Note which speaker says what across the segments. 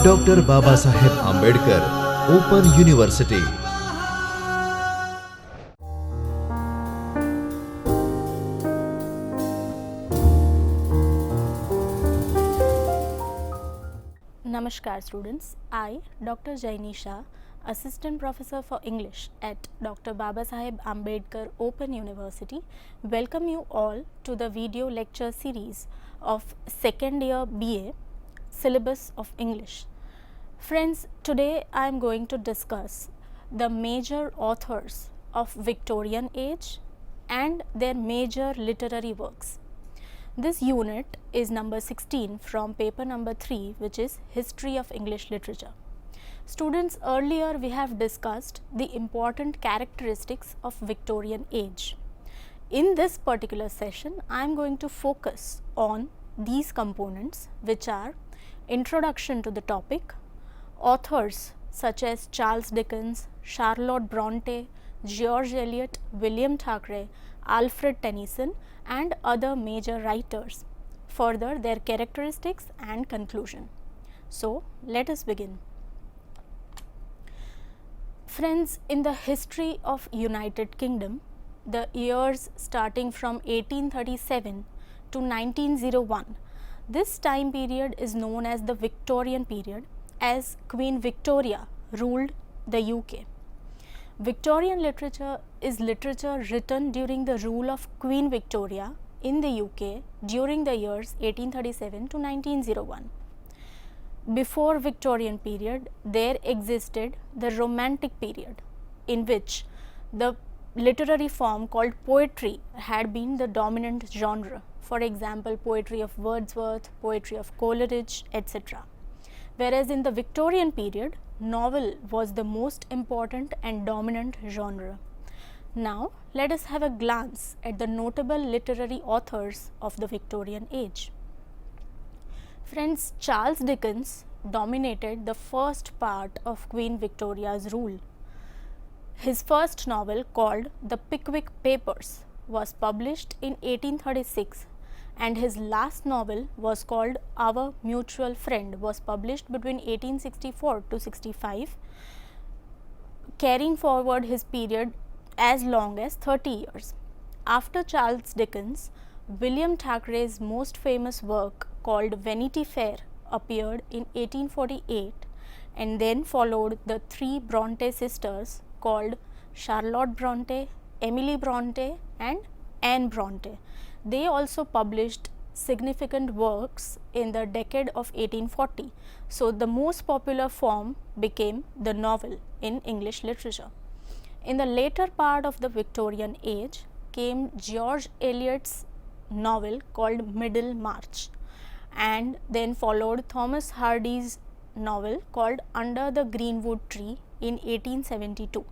Speaker 1: Dr. Babasaheb Ambedkar Open University.
Speaker 2: Namaskar students, I Dr. Jainisha, Assistant Professor for English at Dr. Babasaheb Ambedkar Open University, welcome you all to the video lecture series of second year BA syllabus of English. Friends, today I am going to discuss the major authors of Victorian age and their major literary works. This unit is number 16 from paper number 3, which is History of English Literature. Students, earlier we have discussed the important characteristics of Victorian age. In this particular session, I am going to focus on these components, which are introduction to the topic, authors such as Charles Dickens, Charlotte Bronte, George Eliot, William Thackeray, Alfred Tennyson and other major writers, further their characteristics and conclusion. So, let us begin. Friends, in the history of United Kingdom, the years starting from 1837 to 1901, this time period is known as the Victorian period, as Queen Victoria ruled the UK. Victorian literature is literature written during the rule of Queen Victoria in the UK during the years 1837 to 1901. Before Victorian period, there existed the Romantic period, in which the literary form called poetry had been the dominant genre. For example, poetry of Wordsworth, poetry of Coleridge, etc. Whereas in the Victorian period, novel was the most important and dominant genre. Now, let us have a glance at the notable literary authors of the Victorian age. Friends, Charles Dickens dominated the first part of Queen Victoria's rule. His first novel, called The Pickwick Papers, was published in 1836, and his last novel was called Our Mutual Friend, was published between 1864 to 65, carrying forward his period as long as 30 years. After Charles Dickens, William Thackeray's most famous work, called Vanity Fair, appeared in 1848, and then followed the three Bronte sisters called Charlotte Bronte, Emily Bronte and Anne Bronte. They also published significant works in the decade of 1840. So, the most popular form became the novel in English literature. In the later part of the Victorian age came George Eliot's novel called Middlemarch, and then followed Thomas Hardy's novel called Under the Greenwood Tree in 1872.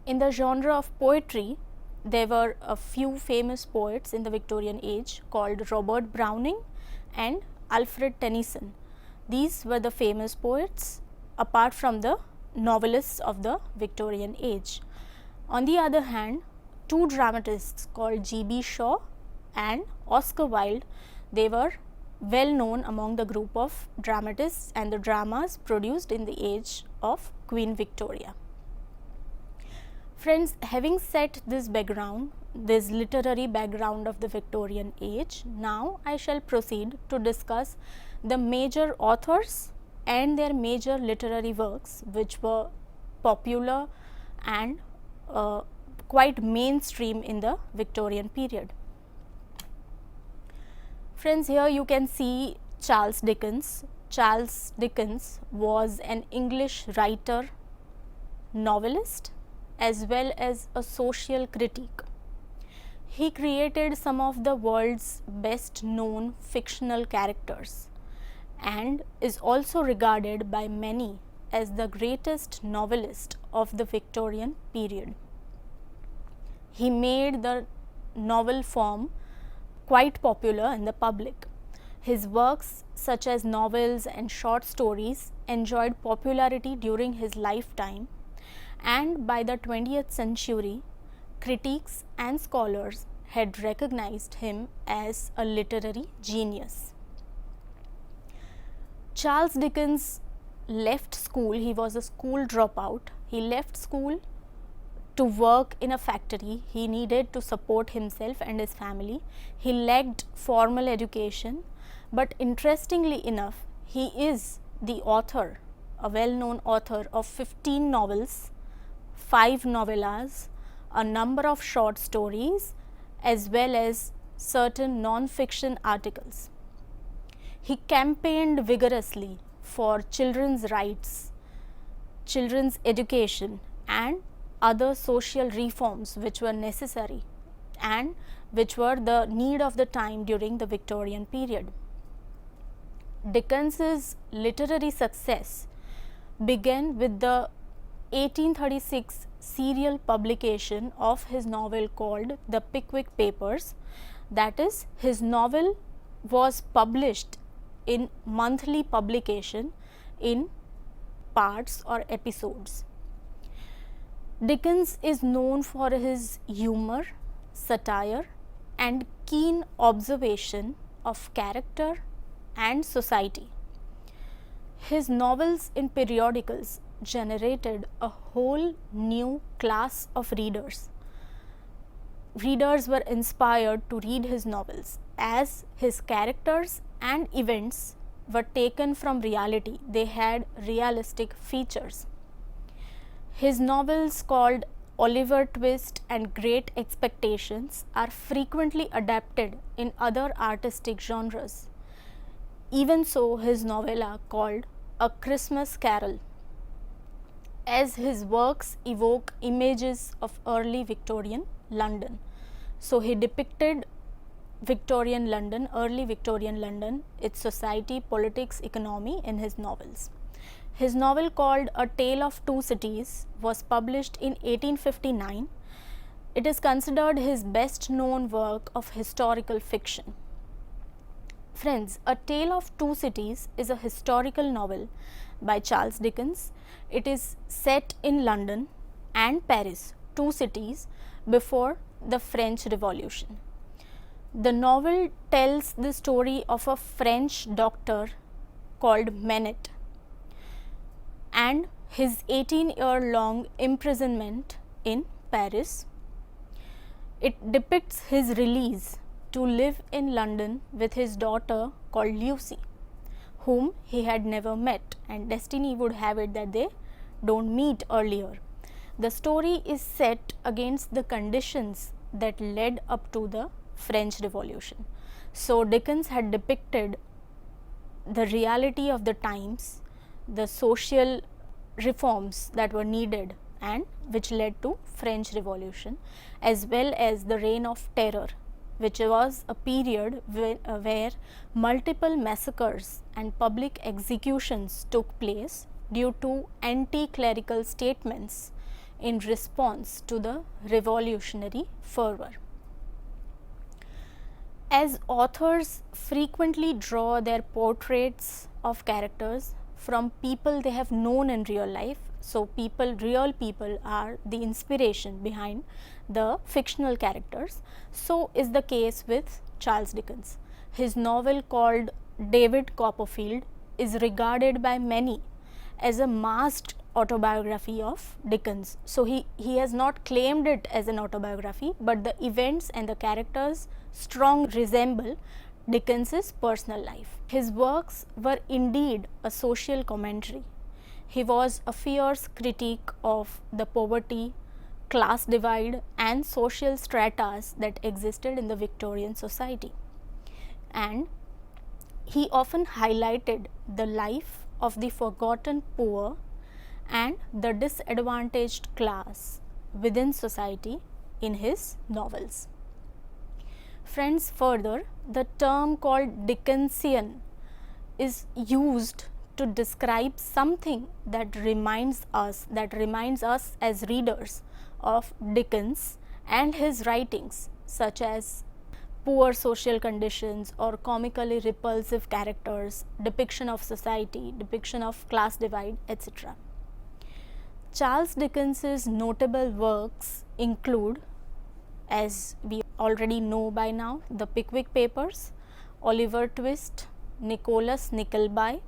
Speaker 2: In the genre of poetry, there were a few famous poets in the Victorian age called Robert Browning and Alfred Tennyson. These were the famous poets apart from the novelists of the Victorian age. On the other hand, two dramatists called G.B. Shaw and Oscar Wilde, they were well known among the group of dramatists and the dramas produced in the age of Queen Victoria. Friends, having set this background, this literary background of the Victorian age, now I shall proceed to discuss the major authors and their major literary works, which were popular and quite mainstream in the Victorian period. Friends, here you can see Charles Dickens. Charles Dickens was an English writer, novelist, as well as a social critic. He created some of the world's best known fictional characters and is also regarded by many as the greatest novelist of the Victorian period. He made the novel form quite popular in the public. His works such as novels and short stories enjoyed popularity during his lifetime, and by the 20th century, critics and scholars had recognized him as a literary genius. Charles Dickens left school, he was a school dropout. He left school to work in a factory. He needed to support himself and his family. He lacked formal education, but interestingly enough, he is the author, a well-known author of 15 novels, 5 novellas, a number of short stories, as well as certain non-fiction articles. He campaigned vigorously for children's rights, children's education, and other social reforms which were necessary and which were the need of the time during the Victorian period. Dickens's literary success began with the 1836 serial publication of his novel called The Pickwick Papers. That is, his novel was published in monthly publication in parts or episodes. Dickens is known for his humor, satire, and keen observation of character and society. His novels in periodicals generated a whole new class of readers. Readers were inspired to read his novels as his characters and events were taken from reality. They had realistic features. His novels called Oliver Twist and Great Expectations are frequently adapted in other artistic genres. Even so, his novella called A Christmas Carol, as his works evoke images of early Victorian London. So he depicted Victorian London, early Victorian London, its society, politics, economy in his novels. His novel called A Tale of Two Cities was published in 1859. It is considered his best known work of historical fiction. Friends, A Tale of Two Cities is a historical novel by Charles Dickens. It is set in London and Paris, two cities before the French Revolution. The novel tells the story of a French doctor called Manet and his 18-year-long imprisonment in Paris. It depicts his release to live in London with his daughter called Lucy, whom he had never met, and destiny would have it that they don't meet earlier. The story is set against the conditions that led up to the French Revolution. So Dickens had depicted the reality of the times, the social reforms that were needed and which led to French Revolution, as well as the reign of terror, which was a period where multiple massacres and public executions took place due to anti-clerical statements in response to the revolutionary fervor. As authors frequently draw their portraits of characters from people they have known in real life, so real people are the inspiration behind the fictional characters, so is the case with Charles Dickens. His novel called David Copperfield is regarded by many as a masked autobiography of Dickens. So he has not claimed it as an autobiography, but the events and the characters strongly resemble Dickens's personal life. His works were indeed a social commentary. He was a fierce critique of the poverty, class divide and social stratas that existed in the Victorian society. And he often highlighted the life of the forgotten poor and the disadvantaged class within society in his novels. Friends, further, the term called Dickensian is used to describe something that reminds us as readers of Dickens and his writings, such as poor social conditions or comically repulsive characters, depiction of society, depiction of class divide, etc. Charles Dickens's notable works include, as we already know by now, The Pickwick Papers, Oliver Twist, Nicholas Nickleby,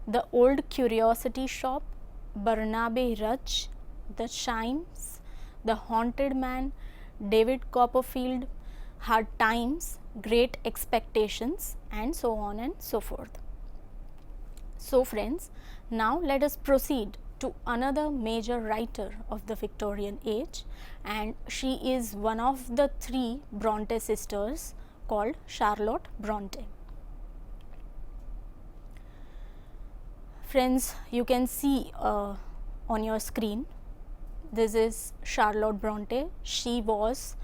Speaker 2: The Old Curiosity Shop, Barnaby Rudge, The Chimes, The Haunted Man, David Copperfield, Hard Times, Great Expectations, and so on and so forth. So friends, now let us proceed to another major writer of the Victorian age, and she is one of the three Bronte sisters called Charlotte Bronte. Friends, you can see on your screen, this is Charlotte Bronte. She was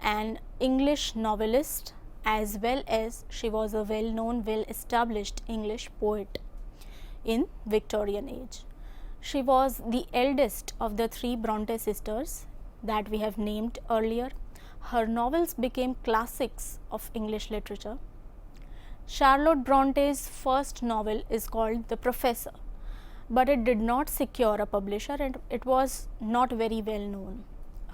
Speaker 2: an English novelist as well as she was a well-known, well-established English poet in Victorian age. She was the eldest of the three Bronte sisters that we have named earlier. Her novels became classics of English literature. Charlotte Bronte's first novel is called The Professor, but it did not secure a publisher and it was not very well known.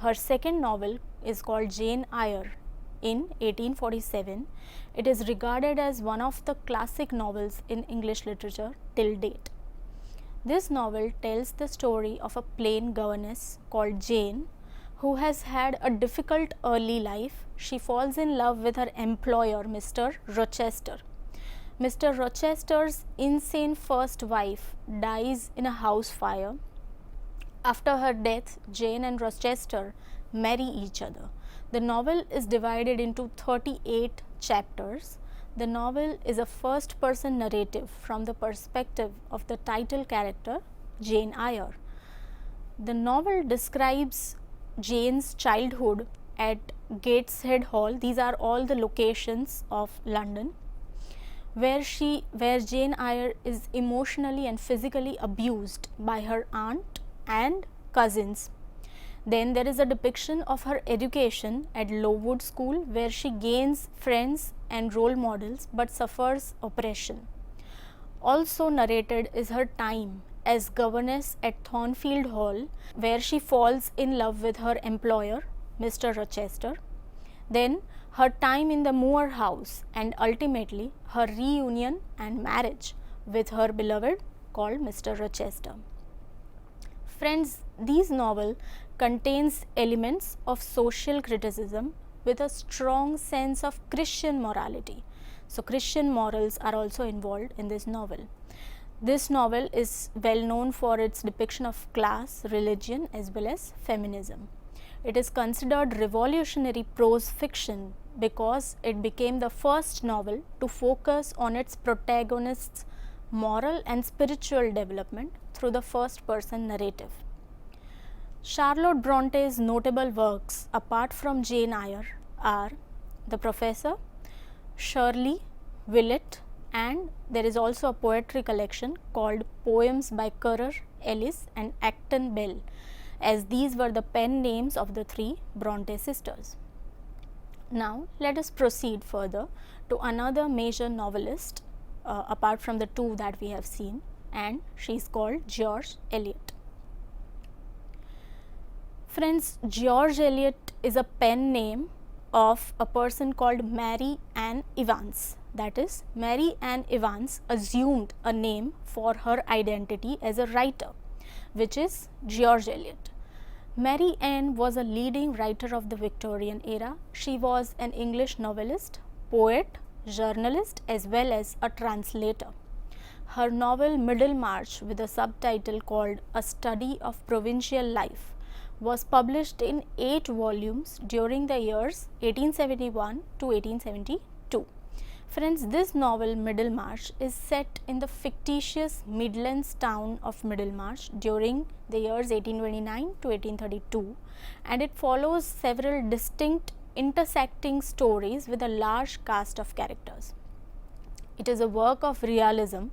Speaker 2: Her second novel is called Jane Eyre in 1847. It is regarded as one of the classic novels in English literature till date. This novel tells the story of a plain governess called Jane who has had a difficult early life. She falls in love with her employer, Mr. Rochester. Mr. Rochester's insane first wife dies in a house fire. After her death, Jane and Rochester marry each other. The novel is divided into 38 chapters. The novel is a first person narrative from the perspective of the title character, Jane Eyre. The novel describes Jane's childhood at Gateshead Hall. These are all the locations of London where Jane Eyre is emotionally and physically abused by her aunt and cousins. Then there is a depiction of her education at Lowood School where she gains friends and role models but suffers oppression. Also narrated is her time as governess at Thornfield Hall where she falls in love with her employer, Mr. Rochester. Then her time in the Moore house and ultimately her reunion and marriage with her beloved called Mr. Rochester. Friends, this novel contains elements of social criticism with a strong sense of Christian morality. So, Christian morals are also involved in this novel. This novel is well known for its depiction of class, religion as well as feminism. It is considered revolutionary prose fiction because it became the first novel to focus on its protagonist's moral and spiritual development through the first person narrative. Charlotte Bronte's notable works apart from Jane Eyre are The Professor, Shirley, Willett, and there is also a poetry collection called Poems by Currer, Ellis and Acton Bell, as these were the pen names of the three Bronte sisters. Now let us proceed further to another major novelist apart from the two that we have seen, and she is called George Eliot. Friends, George Eliot is a pen name of a person called Mary Ann Evans. That is, Mary Ann Evans assumed a name for her identity as a writer, which is George Eliot. Mary Ann was a leading writer of the Victorian era. She was an English novelist, poet, journalist as well as a translator. Her novel Middlemarch, with a subtitle called A Study of Provincial Life, was published in 8 volumes during the years 1871 to 1872. Friends, this novel Middlemarch is set in the fictitious Midlands town of Middlemarch during the years 1829 to 1832, and it follows several distinct intersecting stories with a large cast of characters. It is a work of realism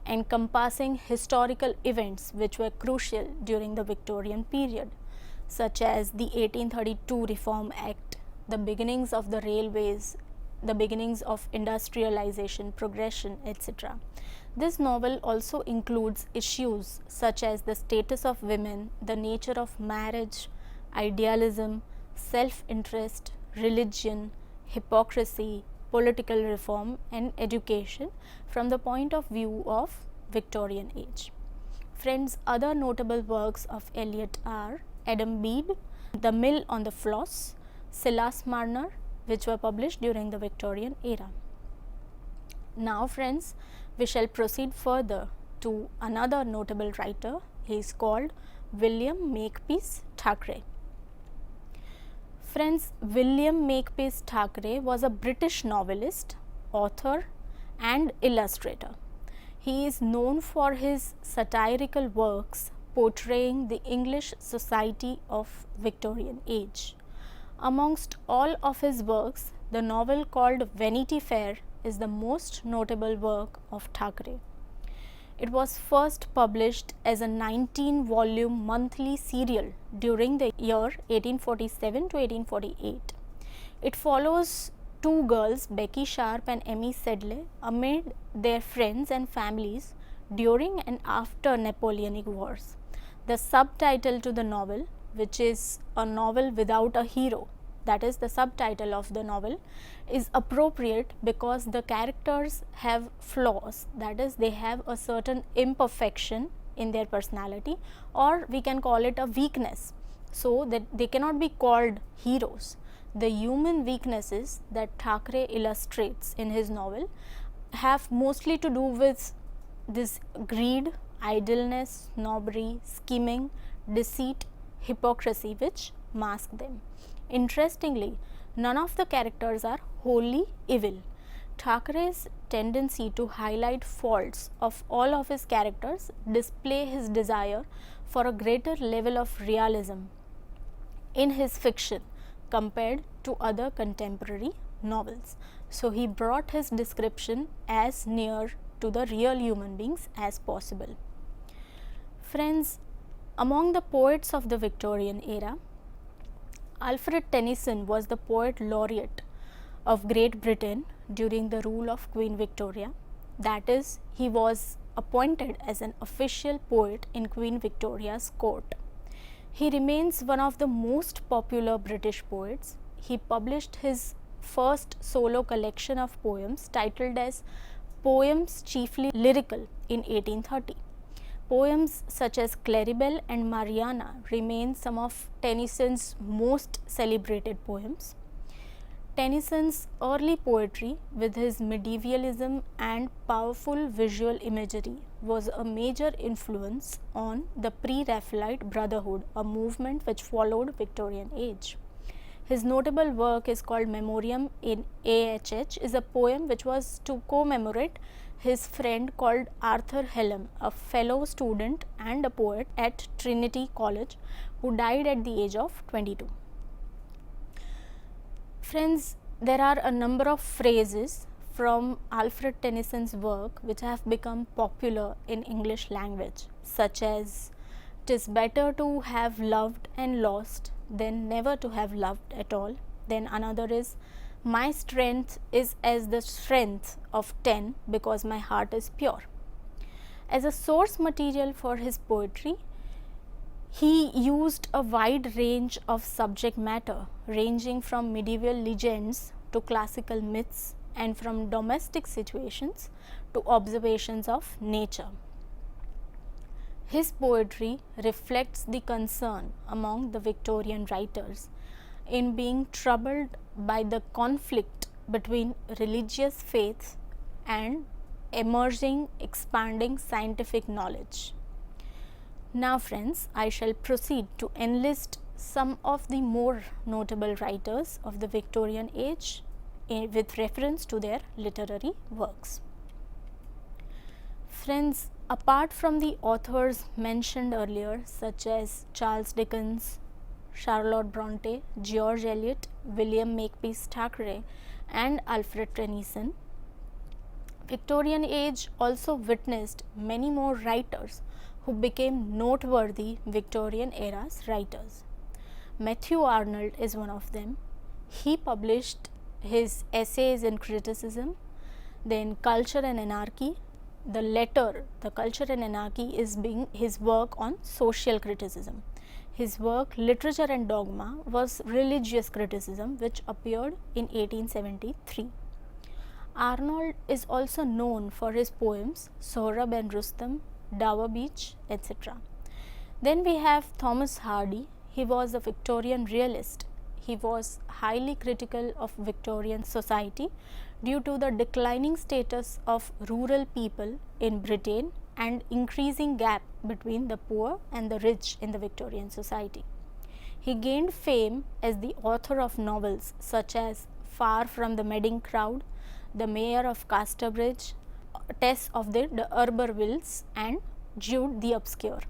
Speaker 2: encompassing historical events which were crucial during the Victorian period, such as the 1832 Reform Act, the beginnings of the railways, the beginnings of industrialization, progression, etc. This novel also includes issues such as the status of women, the nature of marriage, idealism, self-interest, religion, hypocrisy, political reform and education from the point of view of Victorian age. Friends, other notable works of Eliot are Adam Bede, The Mill on the Floss, Silas Marner, which were published during the Victorian era. Now friends, we shall proceed further to another notable writer. He is called William Makepeace Thackeray. Friends, William Makepeace Thackeray was a British novelist, author and illustrator. He is known for his satirical works portraying the English society of Victorian age. Amongst all of his works, the novel called Vanity Fair is the most notable work of Thackeray. It was first published as a 19-volume monthly serial during the year 1847 to 1848. It follows two girls, Becky Sharp and Emmy Sedley, amid their friends and families during and after Napoleonic Wars. The subtitle to the novel, which is a novel without a hero, that is the subtitle of the novel, is appropriate because the characters have flaws, that is they have a certain imperfection in their personality, or we can call it a weakness, so that they cannot be called heroes. The human weaknesses that Thackeray illustrates in his novel have mostly to do with this greed, idleness, snobbery, scheming, deceit, hypocrisy, which mask them. Interestingly, none of the characters are wholly evil. Thackeray's tendency to highlight faults of all of his characters display his desire for a greater level of realism in his fiction compared to other contemporary novels. So he brought his description as near to the real human beings as possible. Friends, among the poets of the Victorian era, Alfred Tennyson was the poet laureate of Great Britain during the rule of Queen Victoria. That is, he was appointed as an official poet in Queen Victoria's court. He remains one of the most popular British poets. He published his first solo collection of poems titled as Poems Chiefly Lyrical in 1830. Poems such as Claribel and Mariana remain some of Tennyson's most celebrated poems. Tennyson's early poetry, with his medievalism and powerful visual imagery, was a major influence on the Pre-Raphaelite Brotherhood, a movement which followed Victorian age. His notable work is called Memoriam in AHH, is a poem which was to commemorate his friend called Arthur Hallam, a fellow student and a poet at Trinity College, who died at the age of 22. Friends, there are a number of phrases from Alfred Tennyson's work which have become popular in English language, such as "'Tis better to have loved and lost than never to have loved at all." Then another is, "My strength is as the strength of 10 because my heart is pure." As a source material for his poetry, he used a wide range of subject matter, ranging from medieval legends to classical myths and from domestic situations to observations of nature. His poetry reflects the concern among the Victorian writers in being troubled by the conflict between religious faith and emerging, expanding scientific knowledge. Now friends, I shall proceed to enlist some of the more notable writers of the Victorian age with reference to their literary works. Friends, apart from the authors mentioned earlier, such as Charles Dickens, Charlotte Bronte, George Eliot, William Makepeace Thackeray and Alfred Tennyson, Victorian age also witnessed many more writers who became noteworthy Victorian era's writers. Matthew Arnold is one of them. He published his essays in criticism, then Culture and Anarchy. The latter, the Culture and Anarchy, is being his work on social criticism. His work Literature and Dogma was religious criticism, which appeared in 1873. Arnold is also known for his poems Sohrab and Rustam, Dower Beach, etc. Then we have Thomas Hardy. He was a Victorian realist. He was highly critical of Victorian society due to the declining status of rural people in Britain and increasing gap between the poor and the rich in the Victorian society. He gained fame as the author of novels such as Far from the Madding Crowd, The Mayor of Casterbridge, Tess of the D'Urbervilles, and Jude the Obscure.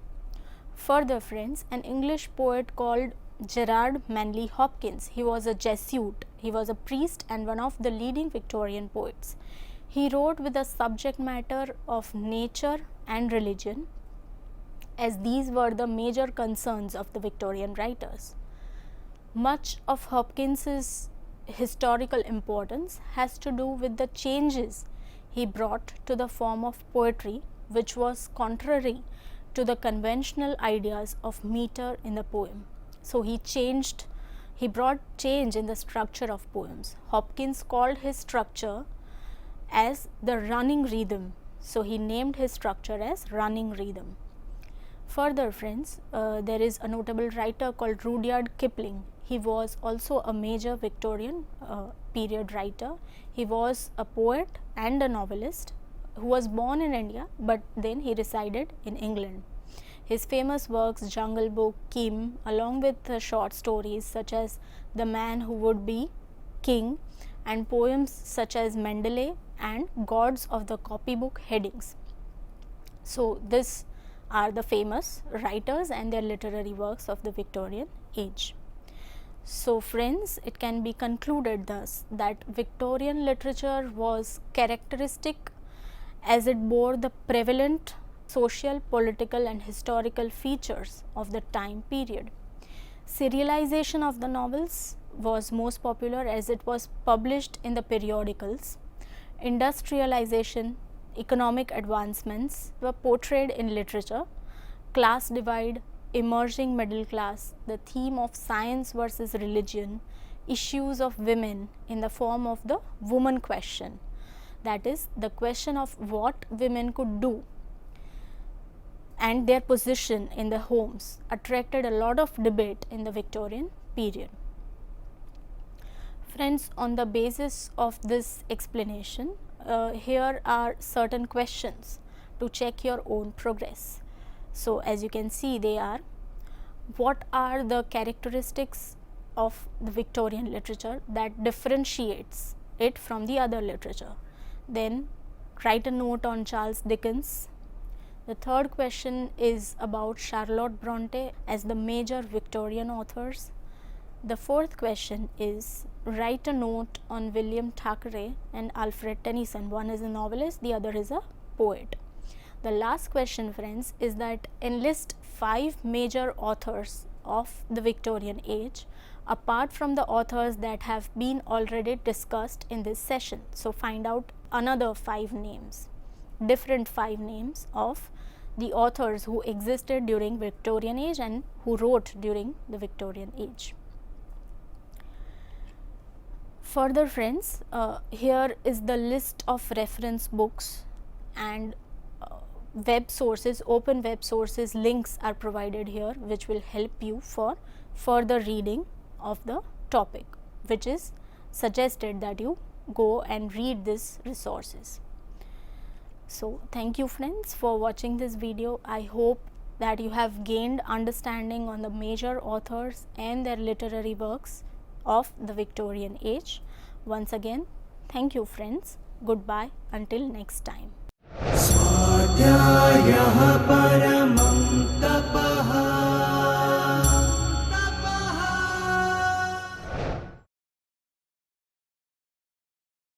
Speaker 2: Further, friends, an English poet called Gerard Manley Hopkins. He was a Jesuit. He was a priest and one of the leading Victorian poets. He wrote with the subject matter of nature and religion, as these were the major concerns of the Victorian writers. Much of Hopkins's historical importance has to do with the changes he brought to the form of poetry, which was contrary to the conventional ideas of meter in the poem. So he brought change in the structure of poems. Hopkins called his structure as the running rhythm. So he named his structure as running rhythm. Further, friends, there is a notable writer called Rudyard Kipling. He was also a major Victorian period writer. He was a poet and a novelist who was born in India, but then he resided in England. His famous works Jungle Book, Kim, along with short stories such as The Man Who Would Be King, and poems such as Mendeley and Gods of the Copybook Headings. So these are the famous writers and their literary works of the Victorian age. So friends, it can be concluded thus that Victorian literature was characteristic as it bore the prevalent social, political and historical features of the time period. Serialization of the novels was most popular as it was published in the periodicals. Industrialization, economic advancements were portrayed in literature. Class divide, emerging middle class, the theme of science versus religion, issues of women in the form of the woman question, that is the question of what women could do and their position in the homes, attracted a lot of debate in the Victorian period. Friends, on the basis of this explanation, here are certain questions to check your own progress. So as you can see, they are: what are the characteristics of the Victorian literature that differentiates it from the other literature? Then write a note on Charles Dickens. The third question is about Charlotte Bronte as the major Victorian authors. The fourth question is write a note on William Thackeray and Alfred Tennyson. One is a novelist, the other is a poet. The last question, friends, is that enlist 5 major authors of the Victorian age apart from the authors that have been already discussed in this session. So find out another 5 names, different 5 names of the authors who existed during Victorian age and who wrote during the Victorian age. Further, friends, here is the list of reference books and web sources, open web sources links are provided here, which will help you for further reading of the topic, which is suggested that you go and read these resources. So thank you, friends, for watching this video. I hope that you have gained understanding on the major authors and their literary works of the Victorian age. Once again, thank you, friends. Goodbye until next time. स्वाध्यायः